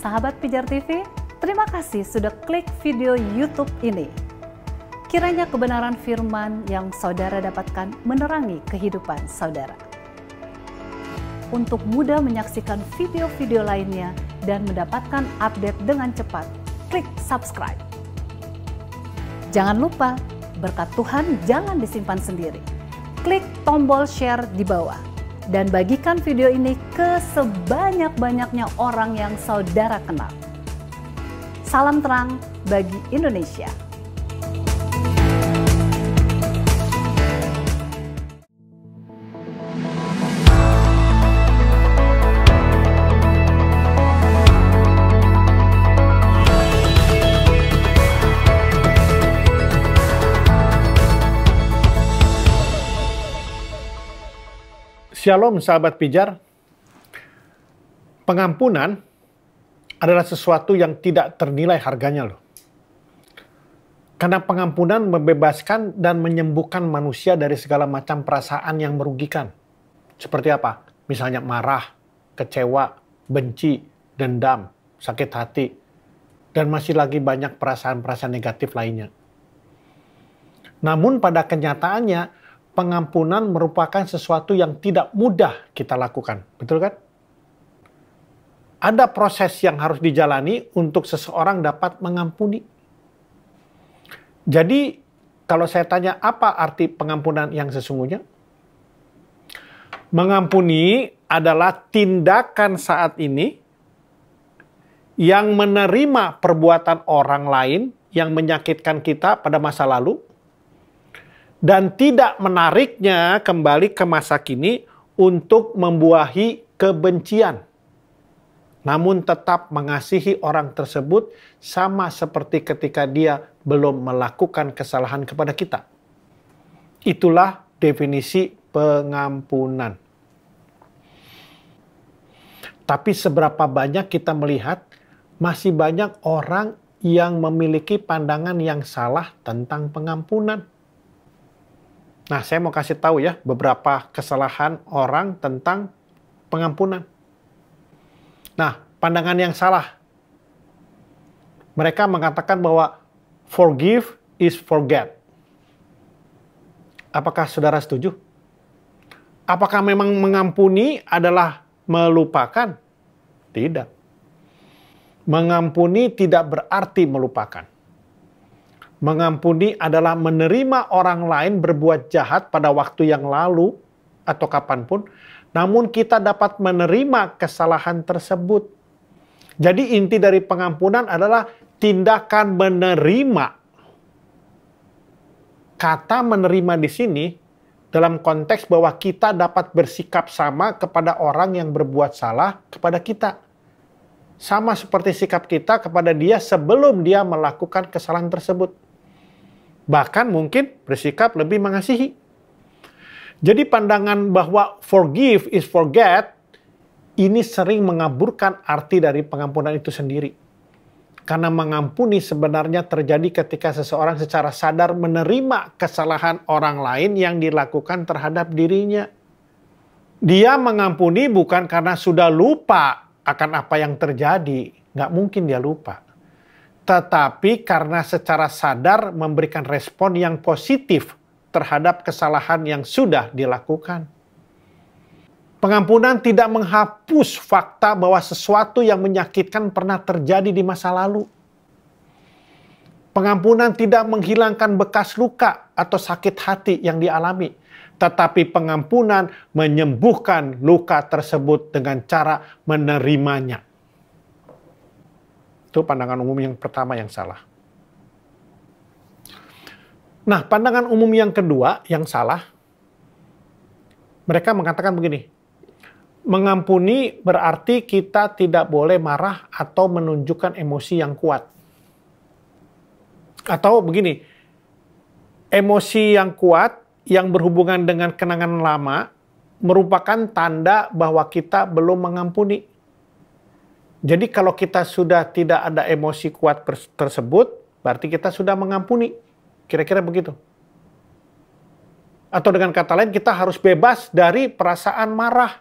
sahabat Pijar TV, terima kasih sudah klik video YouTube ini. Kiranya kebenaran firman yang saudara dapatkan menerangi kehidupan saudara. Untuk mudah menyaksikan video-video lainnya dan mendapatkan update dengan cepat, klik subscribe. Jangan lupa, berkat Tuhan jangan disimpan sendiri. Klik tombol share di bawah dan bagikan video ini ke sebanyak-banyaknya orang yang saudara kenal. Salam terang bagi Indonesia. Shalom sahabat pijar, pengampunan adalah sesuatu yang tidak ternilai harganya loh. Karena pengampunan membebaskan dan menyembuhkan manusia dari segala macam perasaan yang merugikan. Seperti apa? Misalnya marah, kecewa, benci, dendam, sakit hati, dan masih lagi banyak perasaan-perasaan negatif lainnya. Namun pada kenyataannya, pengampunan merupakan sesuatu yang tidak mudah kita lakukan. Betul kan? Ada proses yang harus dijalani untuk seseorang dapat mengampuni. Jadi, kalau saya tanya apa arti pengampunan yang sesungguhnya? Mengampuni adalah tindakan saat ini yang menerima perbuatan orang lain yang menyakitkan kita pada masa lalu, dan tidak menariknya kembali ke masa kini untuk membuahi kebencian. Namun tetap mengasihi orang tersebut sama seperti ketika dia belum melakukan kesalahan kepada kita. Itulah definisi pengampunan. Tapi seberapa banyak kita melihat masih banyak orang yang memiliki pandangan yang salah tentang pengampunan. Nah, saya mau kasih tahu ya beberapa kesalahan orang tentang pengampunan. Nah, pandangan yang salah. Mereka mengatakan bahwa forgive is forget. Apakah saudara setuju? Apakah memang mengampuni adalah melupakan? Tidak. Mengampuni tidak berarti melupakan. Mengampuni adalah menerima orang lain berbuat jahat pada waktu yang lalu atau kapanpun, namun kita dapat menerima kesalahan tersebut. Jadi inti dari pengampunan adalah tindakan menerima. Kata menerima di sini dalam konteks bahwa kita dapat bersikap sama kepada orang yang berbuat salah kepada kita. Sama seperti sikap kita kepada dia sebelum dia melakukan kesalahan tersebut. Bahkan mungkin bersikap lebih mengasihi. Jadi pandangan bahwa forgive is forget ini sering mengaburkan arti dari pengampunan itu sendiri. Karena mengampuni sebenarnya terjadi ketika seseorang secara sadar menerima kesalahan orang lain yang dilakukan terhadap dirinya. Dia mengampuni bukan karena sudah lupa akan apa yang terjadi. Nggak mungkin dia lupa. Tetapi karena secara sadar memberikan respon yang positif terhadap kesalahan yang sudah dilakukan. Pengampunan tidak menghapus fakta bahwa sesuatu yang menyakitkan pernah terjadi di masa lalu. Pengampunan tidak menghilangkan bekas luka atau sakit hati yang dialami. Tetapi pengampunan menyembuhkan luka tersebut dengan cara menerimanya. Itu pandangan umum yang pertama yang salah. Nah, pandangan umum yang kedua yang salah, mereka mengatakan begini, mengampuni berarti kita tidak boleh marah atau menunjukkan emosi yang kuat. Atau begini, emosi yang kuat yang berhubungan dengan kenangan lama merupakan tanda bahwa kita belum mengampuni. Jadi kalau kita sudah tidak ada emosi kuat tersebut, berarti kita sudah mengampuni. Kira-kira begitu. Atau dengan kata lain, kita harus bebas dari perasaan marah.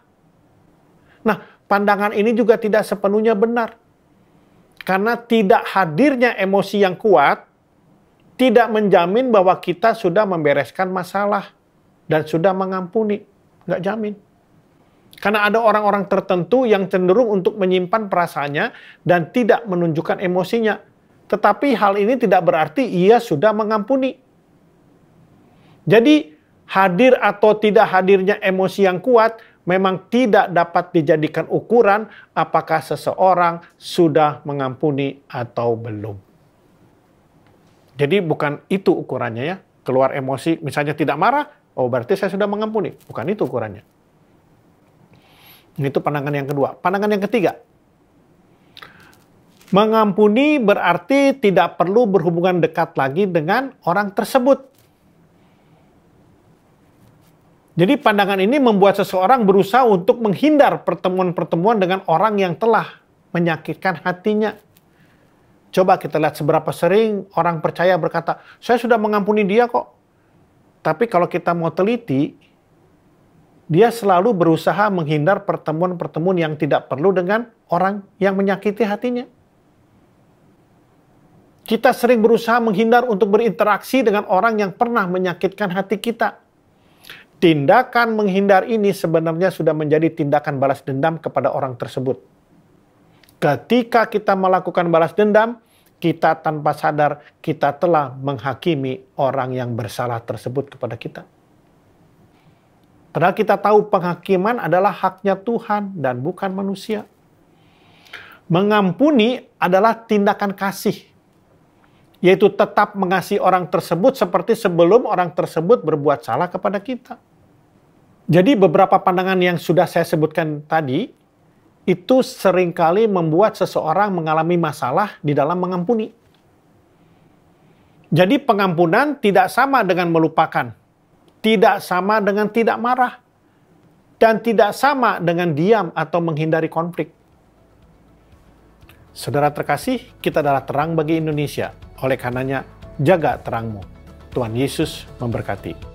Nah, pandangan ini juga tidak sepenuhnya benar. Karena tidak hadirnya emosi yang kuat tidak menjamin bahwa kita sudah membereskan masalah dan sudah mengampuni. Nggak jamin. Karena ada orang-orang tertentu yang cenderung untuk menyimpan perasaannya dan tidak menunjukkan emosinya. Tetapi hal ini tidak berarti ia sudah mengampuni. Jadi, hadir atau tidak hadirnya emosi yang kuat memang tidak dapat dijadikan ukuran apakah seseorang sudah mengampuni atau belum. Jadi bukan itu ukurannya ya. Keluar emosi, misalnya tidak marah, oh berarti saya sudah mengampuni. Bukan itu ukurannya. Itu pandangan yang kedua. Pandangan yang ketiga. Mengampuni berarti tidak perlu berhubungan dekat lagi dengan orang tersebut. Jadi pandangan ini membuat seseorang berusaha untuk menghindar pertemuan-pertemuan dengan orang yang telah menyakitkan hatinya. Coba kita lihat seberapa sering orang percaya berkata, saya sudah mengampuni dia kok. Tapi kalau kita mau teliti, dia selalu berusaha menghindar pertemuan-pertemuan yang tidak perlu dengan orang yang menyakiti hatinya. Kita sering berusaha menghindar untuk berinteraksi dengan orang yang pernah menyakitkan hati kita. Tindakan menghindar ini sebenarnya sudah menjadi tindakan balas dendam kepada orang tersebut. Ketika kita melakukan balas dendam, kita tanpa sadar kita telah menghakimi orang yang bersalah tersebut kepada kita. Padahal kita tahu penghakiman adalah haknya Tuhan dan bukan manusia. Mengampuni adalah tindakan kasih, yaitu tetap mengasihi orang tersebut seperti sebelum orang tersebut berbuat salah kepada kita. Jadi beberapa pandangan yang sudah saya sebutkan tadi, itu seringkali membuat seseorang mengalami masalah di dalam mengampuni. Jadi pengampunan tidak sama dengan melupakan, tidak sama dengan tidak marah, dan tidak sama dengan diam atau menghindari konflik. Saudara terkasih, kita adalah terang bagi Indonesia. Oleh karenanya, jaga terangmu. Tuhan Yesus memberkati.